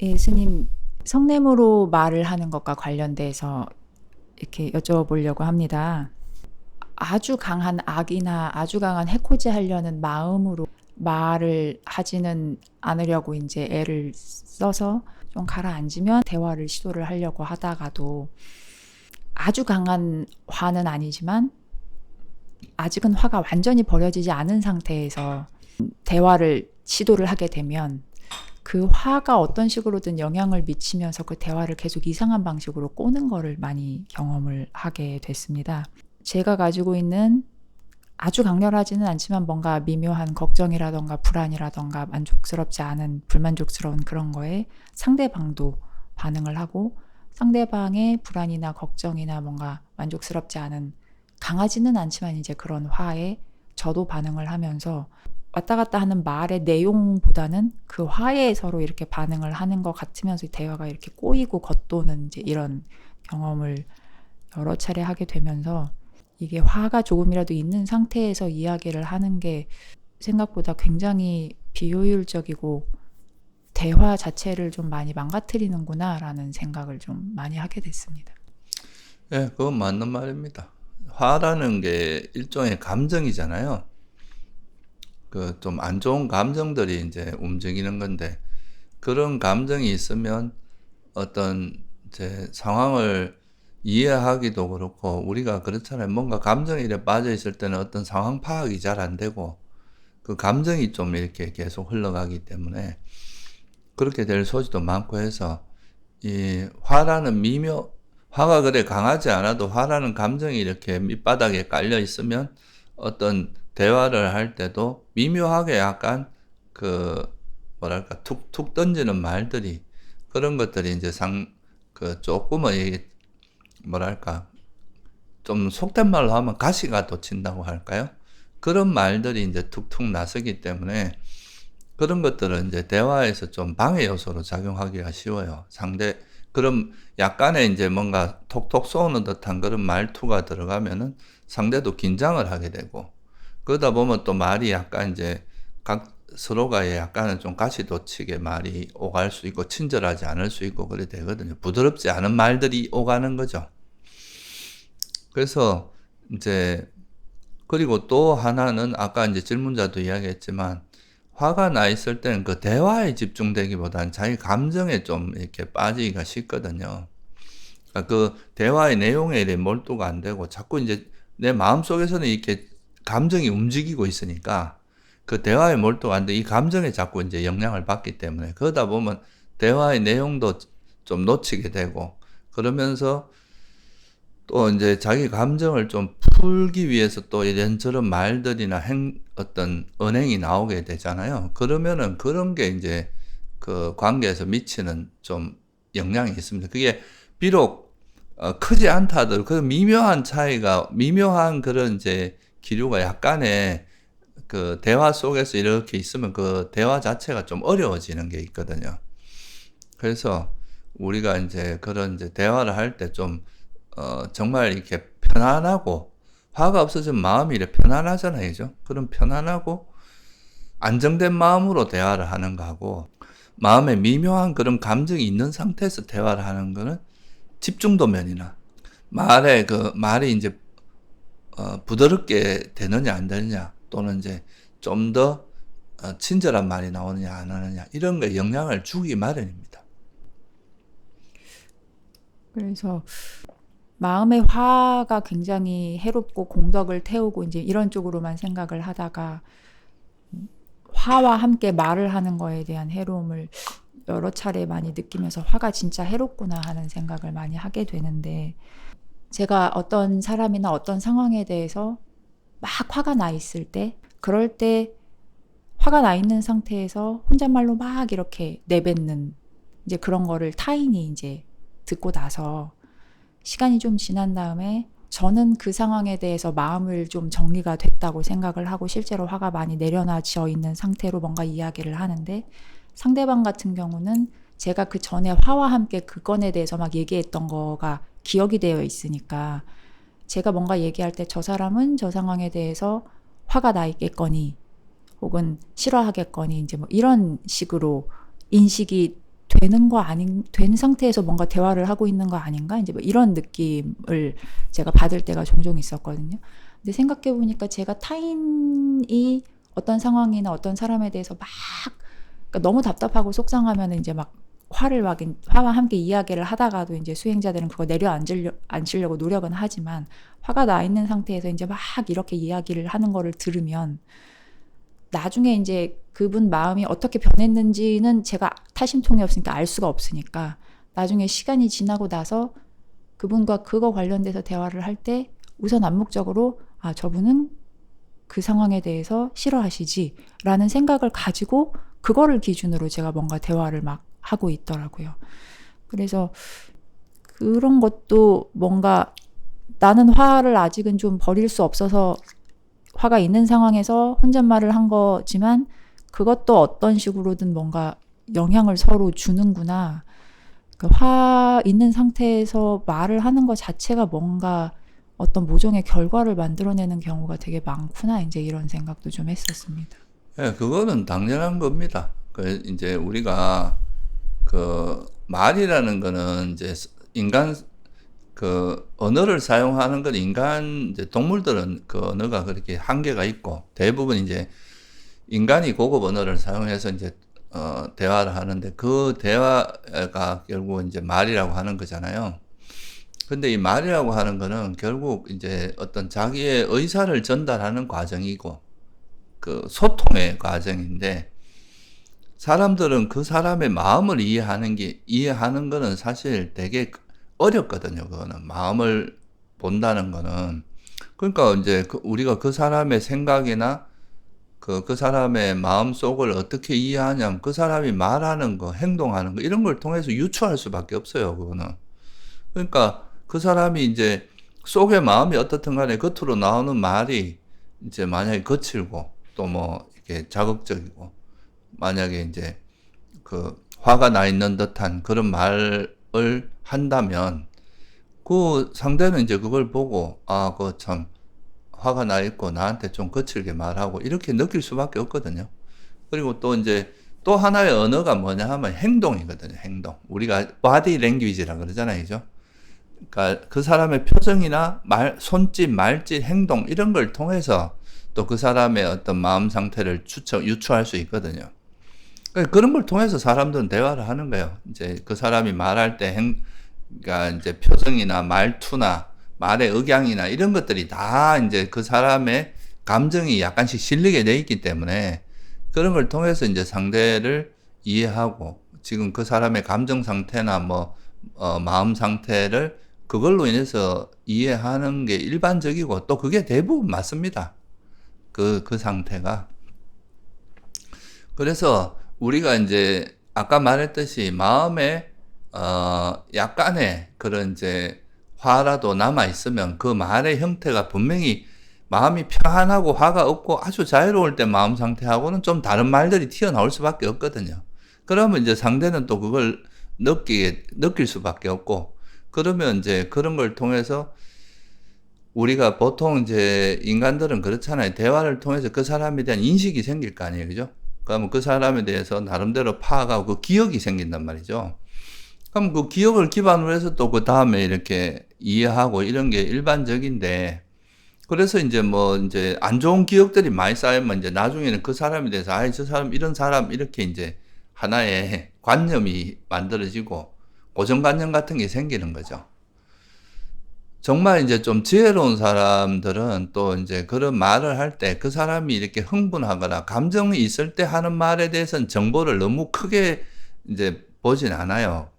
예, 스님, 성냄으로 말을 하는 것과 관련돼서 이렇게 여쭤보려고 합니다. 아주 강한 악이나 아주 강한 해코지 하려는 마음으로 말을 하지는 않으려고 이제 애를 써서 좀 가라앉으면 대화를 시도를 하려고 하다가도 아주 강한 화는 아니지만 아직은 화가 완전히 버려지지 않은 상태에서 대화를 시도를 하게 되면 그 화가 어떤 식으로든 영향을 미치면서 그 대화를 계속 이상한 방식으로 꼬는 거를 많이 경험을 하게 됐습니다. 제가 가지고 있는 아주 강렬하지는 않지만 뭔가 미묘한 걱정이라던가 불안이라던가 만족스럽지 않은 불만족스러운 그런 거에 상대방도 반응을 하고 상대방의 불안이나 걱정이나 뭔가 만족스럽지 않은 강하지는 않지만 이제 그런 화에 저도 반응을 하면서 왔다 갔다 하는 말의 내용보다는 그 화에 서로 이렇게 반응을 하는 것 같으면서 대화가 이렇게 꼬이고 겉도는 이제 이런 경험을 여러 차례 하게 되면서 이게 화가 조금이라도 있는 상태에서 이야기를 하는 게 생각보다 굉장히 비효율적이고 대화 자체를 좀 많이 망가뜨리는구나라는 생각을 좀 많이 하게 됐습니다. 예, 그건 맞는 말입니다. 화라는 게 일종의 감정이잖아요. 그 좀 안 좋은 감정들이 이제 움직이는 건데, 그런 감정이 있으면 어떤 이제 상황을 이해하기도 그렇고, 우리가 그렇잖아요. 뭔가 감정에 빠져 있을 때는 어떤 상황 파악이 잘 안 되고, 그 감정이 좀 이렇게 계속 흘러가기 때문에 그렇게 될 소지도 많고 해서, 이 화가 그래 강하지 않아도 화라는 감정이 이렇게 밑바닥에 깔려 있으면 어떤 대화를 할 때도 미묘하게 약간 그 뭐랄까 툭툭 던지는 말들이, 그런 것들이 이제 조금은 이게 뭐랄까 좀 속된 말로 하면 가시가 돋친다고 할까요? 그런 말들이 이제 툭툭 나서기 때문에 그런 것들은 이제 대화에서 좀 방해 요소로 작용하기가 쉬워요. 그럼 약간의 이제 뭔가 톡톡 쏘는 듯한 그런 말투가 들어가면은 상대도 긴장을 하게 되고, 그러다 보면 또 말이 약간 이제 서로가 약간은 좀 가시돋치게 말이 오갈 수 있고 친절하지 않을 수 있고 그래 되거든요. 부드럽지 않은 말들이 오가는 거죠. 그래서 이제 그리고 또 하나는 아까 이제 질문자도 이야기했지만, 화가 나 있을 때는 그 대화에 집중되기보다는 자기 감정에 좀 이렇게 빠지기가 쉽거든요. 그러니까 그 대화의 내용에 대해 몰두가 안 되고 자꾸 이제 내 마음속에서는 이렇게 감정이 움직이고 있으니까 그 대화에 몰두가 안 돼. 이 감정에 자꾸 이제 영향을 받기 때문에 그러다 보면 대화의 내용도 좀 놓치게 되고, 그러면서 또 이제 자기 감정을 좀 풀기 위해서 또 이런저런 말들이나 어떤 언행이 나오게 되잖아요. 그러면은 그런 게 이제 그 관계에서 미치는 좀 영향이 있습니다. 그게 비록 크지 않다 하더라도 그 미묘한 그런 이제 기류가 약간의 그 대화 속에서 이렇게 있으면 그 대화 자체가 좀 어려워지는 게 있거든요. 그래서 우리가 이제 그런 이제 대화를 할 때 좀 정말 이렇게 편안하고, 화가 없어지면 마음이 이렇게 편안하잖아요. 그죠? 그런 편안하고 안정된 마음으로 대화를 하는 거하고, 마음에 미묘한 그런 감정이 있는 상태에서 대화를 하는 거는 집중도면이나 말이 이제 부드럽게 되느냐 안 되느냐, 또는 이제 좀 더 친절한 말이 나오느냐 안 하느냐, 이런 거에 영향을 주기 마련입니다. 그래서 마음의 화가 굉장히 해롭고 공덕을 태우고 이제 이런 쪽으로만 생각을 하다가 화와 함께 말을 하는 거에 대한 해로움을 여러 차례 많이 느끼면서 화가 진짜 해롭구나 하는 생각을 많이 하게 되는데, 제가 어떤 사람이나 어떤 상황에 대해서 막 화가 나 있을 때, 그럴 때 화가 나 있는 상태에서 혼잣말로 막 이렇게 내뱉는 이제 그런 거를 타인이 이제 듣고 나서 시간이 좀 지난 다음에 저는 그 상황에 대해서 마음을 좀 정리가 됐다고 생각을 하고 실제로 화가 많이 내려놔져 있는 상태로 뭔가 이야기를 하는데, 상대방 같은 경우는 제가 그 전에 화와 함께 그 건에 대해서 막 얘기했던 거가 기억이 되어 있으니까 제가 뭔가 얘기할 때 저 사람은 저 상황에 대해서 화가 나 있겠거니 혹은 싫어하겠거니 이제 뭐 이런 식으로 인식이 된 상태에서 뭔가 대화를 하고 있는 거 아닌가? 이제 뭐 이런 느낌을 제가 받을 때가 종종 있었거든요. 근데 생각해 보니까 제가 타인이 어떤 상황이나 어떤 사람에 대해서 막 그러니까 너무 답답하고 속상하면 이제 막 화와 함께 이야기를 하다가도 이제 수행자들은 그거 앉히려고 노력은 하지만 화가 나 있는 상태에서 이제 막 이렇게 이야기를 하는 거를 들으면 나중에 이제 그분 마음이 어떻게 변했는지는 제가 타심통이 없으니까 알 수가 없으니까 나중에 시간이 지나고 나서 그분과 그거 관련돼서 대화를 할 때 우선 암묵적으로 저분은 그 상황에 대해서 싫어하시지 라는 생각을 가지고 그거를 기준으로 제가 뭔가 대화를 막 하고 있더라고요. 그래서 그런 것도 뭔가 나는 화를 아직은 좀 버릴 수 없어서 화가 있는 상황에서 혼잣말을 한 거지만 그것도 어떤 식으로든 뭔가 영향을 서로 주는구나. 화 있는 상태에서 말을 하는 것 자체가 뭔가 어떤 모종의 결과를 만들어내는 경우가 되게 많구나. 이제 이런 생각도 좀 했었습니다. 예, 그거는 당연한 겁니다. 이제 우리가 말이라는 거는 이제 인간 언어를 사용하는 건 이제 동물들은 그 언어가 그렇게 한계가 있고 대부분 이제 인간이 고급 언어를 사용해서 이제 대화를 하는데 그 대화가 결국 이제 말이라고 하는 거잖아요. 근데 이 말이라고 하는 거는 결국 이제 어떤 자기의 의사를 전달하는 과정이고 그 소통의 과정인데 사람들은 그 사람의 마음을 이해하는 거는 사실 되게 어렵거든요. 그거는 마음을 본다는 거는 그러니까 이제 우리가 그 사람의 생각이나 그 사람의 마음 속을 어떻게 이해하냐면 그 사람이 말하는 거, 행동하는 거 이런 걸 통해서 유추할 수밖에 없어요. 그거는 그러니까 그 사람이 이제 속의 마음이 어떻든 간에 겉으로 나오는 말이 이제 만약에 거칠고 또 뭐 이렇게 자극적이고 만약에 이제 화가 나 있는 듯한 그런 말을 한다면 그 상대는 이제 그걸 보고 그거 참 화가 나 있고 나한테 좀 거칠게 말하고 이렇게 느낄 수밖에 없거든요. 그리고 또 이제 또 하나의 언어가 뭐냐 하면 행동이거든요. 행동. 우리가 body language라 그러잖아요. 그죠? 그러니까 그 사람의 표정이나 손짓, 말짓, 행동 이런 걸 통해서 또 그 사람의 어떤 마음 상태를 유추할 수 있거든요. 그러니까 그런 걸 통해서 사람들은 대화를 하는 거예요. 이제 그 사람이 말할 때 그러니까 이제 표정이나 말투나 말의 억양이나 이런 것들이 다 이제 그 사람의 감정이 약간씩 실리게 돼 있기 때문에 그런 걸 통해서 이제 상대를 이해하고 지금 그 사람의 감정 상태나 마음 상태를 그걸로 인해서 이해하는 게 일반적이고 또 그게 대부분 맞습니다. 그 상태가. 그래서 우리가 이제 아까 말했듯이 마음에 약간의 그런 이제 화라도 남아 있으면 그 말의 형태가 분명히 마음이 평안하고 화가 없고 아주 자유로울 때 마음 상태하고는 좀 다른 말들이 튀어나올 수밖에 없거든요. 그러면 이제 상대는 또 그걸 느낄 수밖에 없고 그러면 이제 그런 걸 통해서 우리가 보통 이제 인간들은 그렇잖아요. 대화를 통해서 그 사람에 대한 인식이 생길 거 아니에요. 그죠? 그러면 그 사람에 대해서 나름대로 파악하고 그 기억이 생긴단 말이죠. 그럼 그 기억을 기반으로 해서 또 그 다음에 이렇게 이해하고 이런 게 일반적인데, 그래서 이제 이제 안 좋은 기억들이 많이 쌓이면 이제 나중에는 그 사람에 대해서, 저 사람, 이런 사람, 이렇게 이제 하나의 관념이 만들어지고 고정관념 같은 게 생기는 거죠. 정말 이제 좀 지혜로운 사람들은 또 이제 그런 말을 할 때 그 사람이 이렇게 흥분하거나 감정이 있을 때 하는 말에 대해서는 정보를 너무 크게 이제 보진 않아요.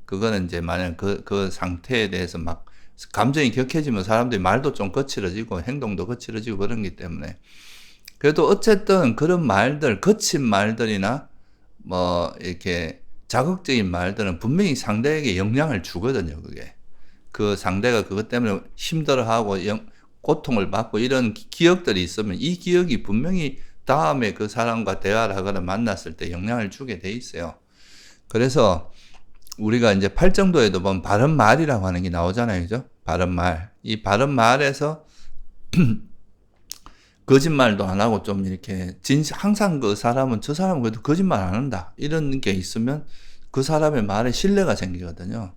그거는 이제 만약 그 상태에 대해서 막 감정이 격해지면 사람들이 말도 좀 거칠어지고 행동도 거칠어지고 그런 기 때문에. 그래도 어쨌든 그런 말들, 거친 말들이나 이렇게 자극적인 말들은 분명히 상대에게 영향을 주거든요, 그게. 그 상대가 그것 때문에 힘들어하고 고통을 받고 이런 기억들이 있으면 이 기억이 분명히 다음에 그 사람과 대화를 하거나 만났을 때 영향을 주게 돼 있어요. 그래서 우리가 이제 팔정도에도 보면 바른 말이라고 하는 게 나오잖아요. 그죠? 바른 말. 이 바른 말에서 거짓말도 안 하고 좀 이렇게 항상 그 사람은 저 사람은 그래도 거짓말 안 한다. 이런 게 있으면 그 사람의 말에 신뢰가 생기거든요.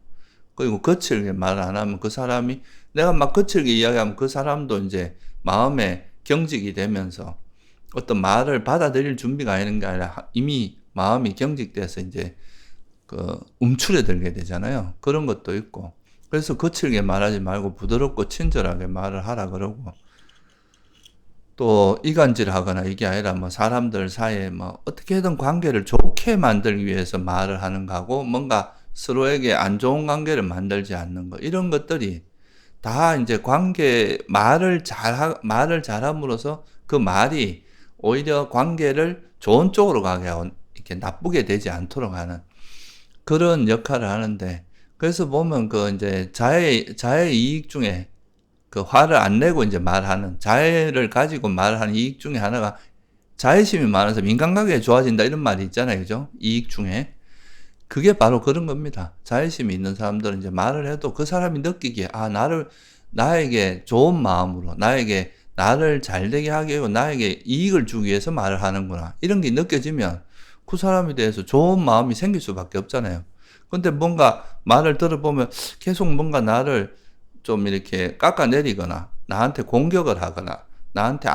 그리고 거칠게 말 안 하면 그 사람이, 내가 막 거칠게 이야기하면 그 사람도 이제 마음에 경직이 되면서 어떤 말을 받아들일 준비가 있는 게 아니라 이미 마음이 경직돼서 이제 그 움츠러들게 되잖아요. 그런 것도 있고. 그래서 거칠게 말하지 말고 부드럽고 친절하게 말을 하라 그러고, 또 이간질하거나 이게 아니라 뭐 사람들 사이에 뭐 어떻게든 관계를 좋게 만들기 위해서 말을 하는 거하고, 뭔가 서로에게 안 좋은 관계를 만들지 않는 거, 이런 것들이 다 이제 말을 잘함으로써 그 말이 오히려 관계를 좋은 쪽으로 가게 하고 이렇게 나쁘게 되지 않도록 하는 그런 역할을 하는데, 그래서 보면 그 이제 자의 이익 중에 그 화를 안 내고 이제 말하는, 자애를 가지고 말하는 이익 중에 하나가, 자애심이 많아서 인간관계가 좋아진다 이런 말이 있잖아요. 그죠? 이익 중에. 그게 바로 그런 겁니다. 자애심이 있는 사람들은 이제 말을 해도 그 사람이 느끼기에, 나에게 좋은 마음으로, 나를 잘되게 하기 위해 나에게 이익을 주기 위해서 말을 하는구나, 이런 게 느껴지면 그 사람에 대해서 좋은 마음이 생길 수밖에 없잖아요. 근데 뭔가 말을 들어보면 계속 뭔가 나를 좀 이렇게 깎아내리거나 나한테 공격을 하거나 나한테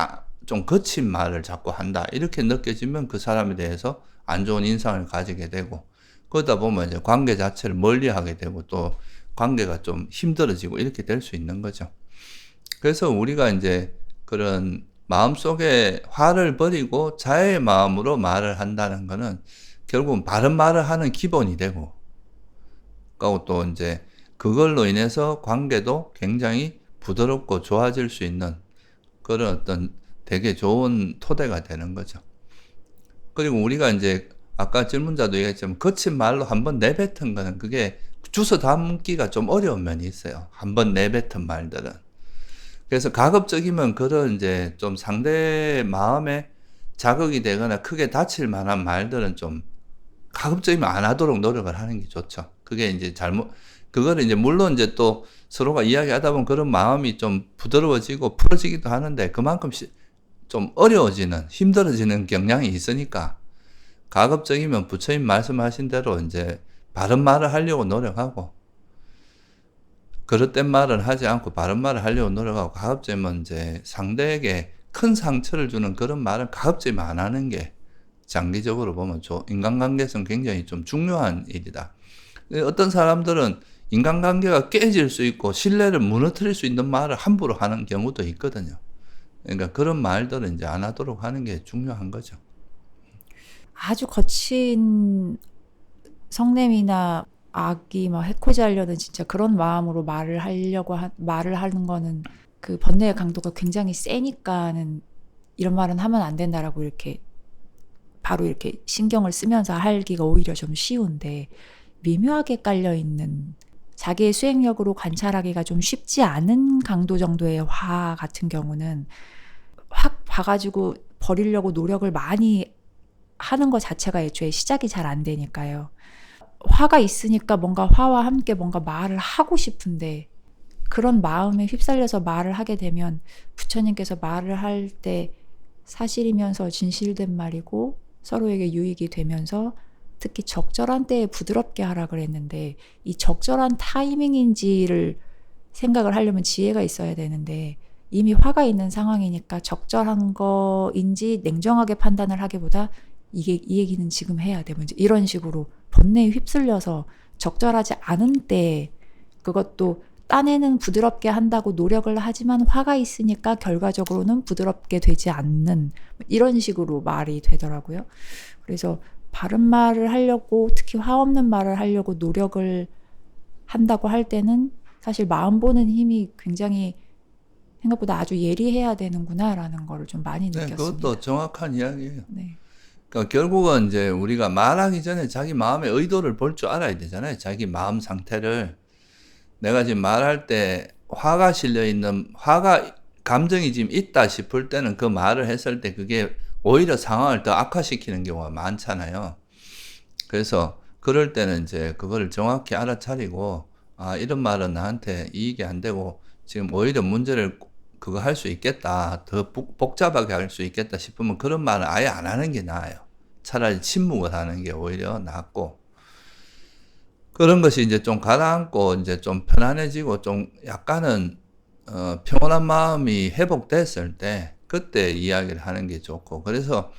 좀 거친 말을 자꾸 한다, 이렇게 느껴지면 그 사람에 대해서 안 좋은 인상을 가지게 되고, 그러다 보면 이제 관계 자체를 멀리하게 되고 또 관계가 좀 힘들어지고 이렇게 될 수 있는 거죠. 그래서 우리가 이제 그런 마음속에 화를 버리고 자애의 마음으로 말을 한다는 거는 결국은 바른 말을 하는 기본이 되고, 그리고 또 이제 그걸로 인해서 관계도 굉장히 부드럽고 좋아질 수 있는 그런 어떤 되게 좋은 토대가 되는 거죠. 그리고 우리가 이제 아까 질문자도 얘기했지만 거친 말로 한번 내뱉은 거는 그게 주워 담기가 좀 어려운 면이 있어요. 한번 내뱉은 말들은. 그래서 가급적이면 그런 이제 좀 상대의 마음에 자극이 되거나 크게 다칠 만한 말들은 좀 가급적이면 안 하도록 노력을 하는 게 좋죠. 그게 이제 그거를 이제 물론 이제 또 서로가 이야기하다 보면 그런 마음이 좀 부드러워지고 풀어지기도 하는데, 그만큼 좀 힘들어지는 경향이 있으니까 가급적이면 부처님 말씀하신 대로 이제 바른 말을 하려고 노력하고, 그릇된 말은 하지 않고 바른 말을 하려고 노력하고, 가급적이면 이제 상대에게 큰 상처를 주는 그런 말은 가급적이면 안 하는 게 장기적으로 보면 인간관계에서는 굉장히 좀 중요한 일이다. 어떤 사람들은 인간관계가 깨질 수 있고 신뢰를 무너뜨릴 수 있는 말을 함부로 하는 경우도 있거든요. 그러니까 그런 말들은 이제 안 하도록 하는 게 중요한 거죠. 아주 거친 성냄이나 악이 막 해코지 하려는 진짜 그런 마음으로 말을 하는 거는 그 번뇌의 강도가 굉장히 세니까는 이런 말은 하면 안 된다라고 이렇게 바로 이렇게 신경을 쓰면서 하기가 오히려 좀 쉬운데, 미묘하게 깔려있는 자기의 수행력으로 관찰하기가 좀 쉽지 않은 강도 정도의 화 같은 경우는 확 봐가지고 버리려고 노력을 많이 하는 것 자체가 애초에 시작이 잘 안 되니까요. 화가 있으니까 뭔가 화와 함께 뭔가 말을 하고 싶은데, 그런 마음에 휩쓸려서 말을 하게 되면 부처님께서 말을 할 때 사실이면서 진실된 말이고 서로에게 유익이 되면서 특히 적절한 때에 부드럽게 하라 그랬는데, 이 적절한 타이밍인지를 생각을 하려면 지혜가 있어야 되는데, 이미 화가 있는 상황이니까 적절한 거인지 냉정하게 판단을 하기보다 이 얘기는 지금 해야 돼, 이제 이런 식으로 번뇌에 휩쓸려서 적절하지 않은 때에, 그것도 딴에는 부드럽게 한다고 노력을 하지만 화가 있으니까 결과적으로는 부드럽게 되지 않는, 이런 식으로 말이 되더라고요. 그래서 바른 말을 하려고, 특히 화 없는 말을 하려고 노력을 한다고 할 때는 사실 마음 보는 힘이 굉장히 생각보다 아주 예리해야 되는구나라는 걸 좀 많이 느꼈습니다. 그것도 정확한 이야기예요. 네. 그러니까 결국은 이제 우리가 말하기 전에 자기 마음의 의도를 볼 줄 알아야 되잖아요. 자기 마음 상태를. 내가 지금 말할 때 화가 감정이 지금 있다 싶을 때는 그 말을 했을 때 그게 오히려 상황을 더 악화시키는 경우가 많잖아요. 그래서 그럴 때는 이제 그거를 정확히 알아차리고, 이런 말은 나한테 이익이 안 되고 지금 오히려 문제를 그거 할 수 있겠다, 더 복잡하게 할 수 있겠다 싶으면 그런 말은 아예 안 하는 게 나아요. 차라리 침묵을 하는 게 오히려 낫고, 그런 것이 이제 좀 가라앉고 이제 좀 편안해지고 좀 약간은 평온한 마음이 회복됐을 때 그때 이야기를 하는 게 좋고, 그래서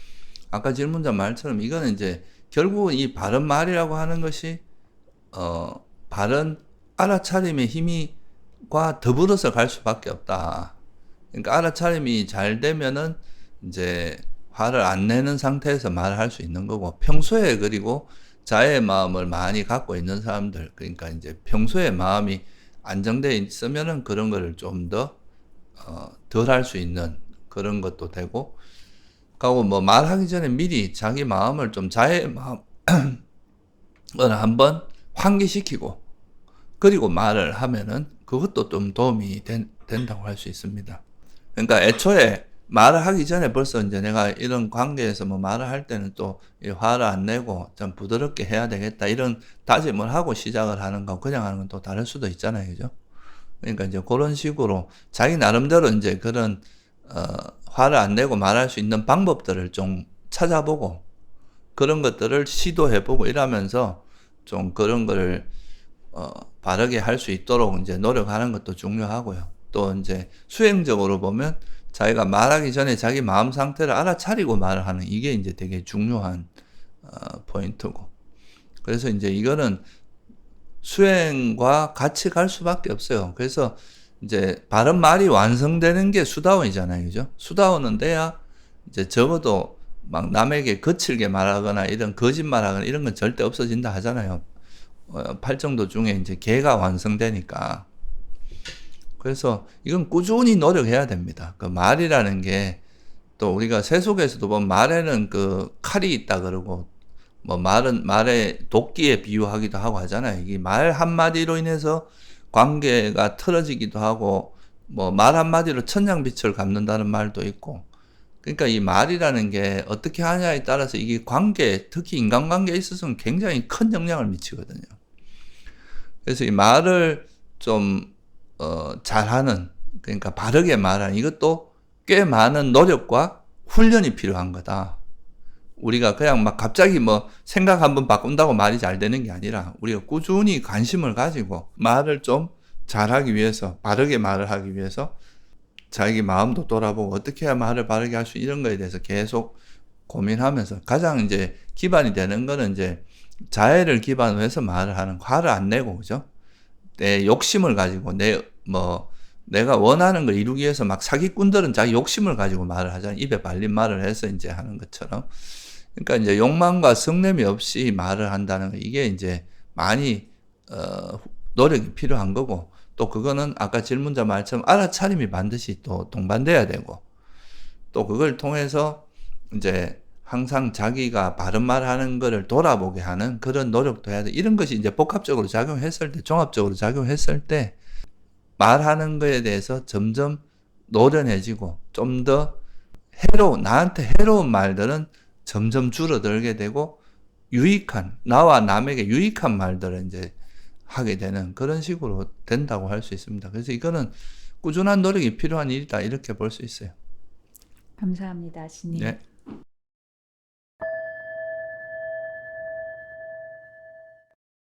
아까 질문자 말처럼 이거는 이제 결국은 이 바른 말이라고 하는 것이 바른 알아차림의 힘과 더불어서 갈 수밖에 없다. 그러니까 알아차림이 잘 되면은 이제 화를 안 내는 상태에서 말을 할 수 있는 거고, 평소에 그리고 자애의 마음을 많이 갖고 있는 사람들, 그러니까 이제 평소에 마음이 안정되어 있으면은 그런 거를 좀 더 덜 할 수 있는 그런 것도 되고, 그리고 뭐 말하기 전에 미리 자기 마음을 좀 자애의 마음을 한번 환기시키고 그리고 말을 하면은 그것도 좀 도움이 된다고 할 수 있습니다. 그러니까 애초에 말을 하기 전에 벌써 이제 내가 이런 관계에서 뭐 말을 할 때는 또 화를 안 내고 좀 부드럽게 해야 되겠다 이런 다짐을 하고 시작을 하는 거 그냥 하는 건 또 다를 수도 있잖아요. 그죠? 그러니까 이제 그런 식으로 자기 나름대로 이제 그런 화를 안 내고 말할 수 있는 방법들을 좀 찾아보고 그런 것들을 시도해보고 이러면서 좀 그런 거를 바르게 할 수 있도록 이제 노력하는 것도 중요하고요. 또 이제 수행적으로 보면 자기가 말하기 전에 자기 마음 상태를 알아차리고 말을 하는 이게 이제 되게 중요한 포인트고. 그래서 이제 이거는 수행과 같이 갈 수밖에 없어요. 그래서 이제 바른 말이 완성되는 게 수다원이잖아요. 그죠? 수다원은 돼야 이제 적어도 막 남에게 거칠게 말하거나 이런 거짓말하거나 이런 건 절대 없어진다 하잖아요. 팔정도 중에 이제 개가 완성되니까. 그래서 이건 꾸준히 노력해야 됩니다. 그 말이라는 게 또 우리가 세속에서도 보면 말에는 그 칼이 있다 그러고 뭐 말은 말에 도끼에 비유하기도 하고 하잖아요. 이게 말 한마디로 인해서 관계가 틀어지기도 하고 뭐 말 한마디로 천냥빛을 갚는다는 말도 있고, 그러니까 이 말이라는 게 어떻게 하냐에 따라서 이게 관계, 특히 인간관계에 있어서는 굉장히 큰 영향을 미치거든요. 그래서 이 말을 좀 잘하는, 그러니까 바르게 말하는 이것도 꽤 많은 노력과 훈련이 필요한 거다. 우리가 그냥 막 갑자기 뭐 생각 한번 바꾼다고 말이 잘 되는 게 아니라 우리가 꾸준히 관심을 가지고 말을 좀 잘하기 위해서, 바르게 말을 하기 위해서 자기 마음도 돌아보고 어떻게 해야 말을 바르게 할 수 이런 거에 대해서 계속 고민하면서, 가장 이제 기반이 되는 거는 이제 자애를 기반으로 해서 말을 하는, 화를 안 내고, 그죠? 내 욕심을 가지고 내가 원하는 걸 이루기 위해서 막 사기꾼들은 자기 욕심을 가지고 말을 하잖아요. 입에 발린 말을 해서 이제 하는 것처럼. 그러니까 이제 욕망과 성냄이 없이 말을 한다는 거, 이게 이제 많이 노력이 필요한 거고, 또 그거는 아까 질문자 말처럼 알아차림이 반드시 또 동반돼야 되고, 또 그걸 통해서 이제 항상 자기가 바른 말 하는 거를 돌아보게 하는 그런 노력도 해야 돼. 이런 것이 이제 복합적으로 작용했을 때, 종합적으로 작용했을 때 말하는 거에 대해서 점점 노련해지고 좀 더 나한테 해로운 말들은 점점 줄어들게 되고 유익한, 나와 남에게 유익한 말들을 이제 하게 되는 그런 식으로 된다고 할 수 있습니다. 그래서 이거는 꾸준한 노력이 필요한 일이다 이렇게 볼 수 있어요. 감사합니다, 스님. 네.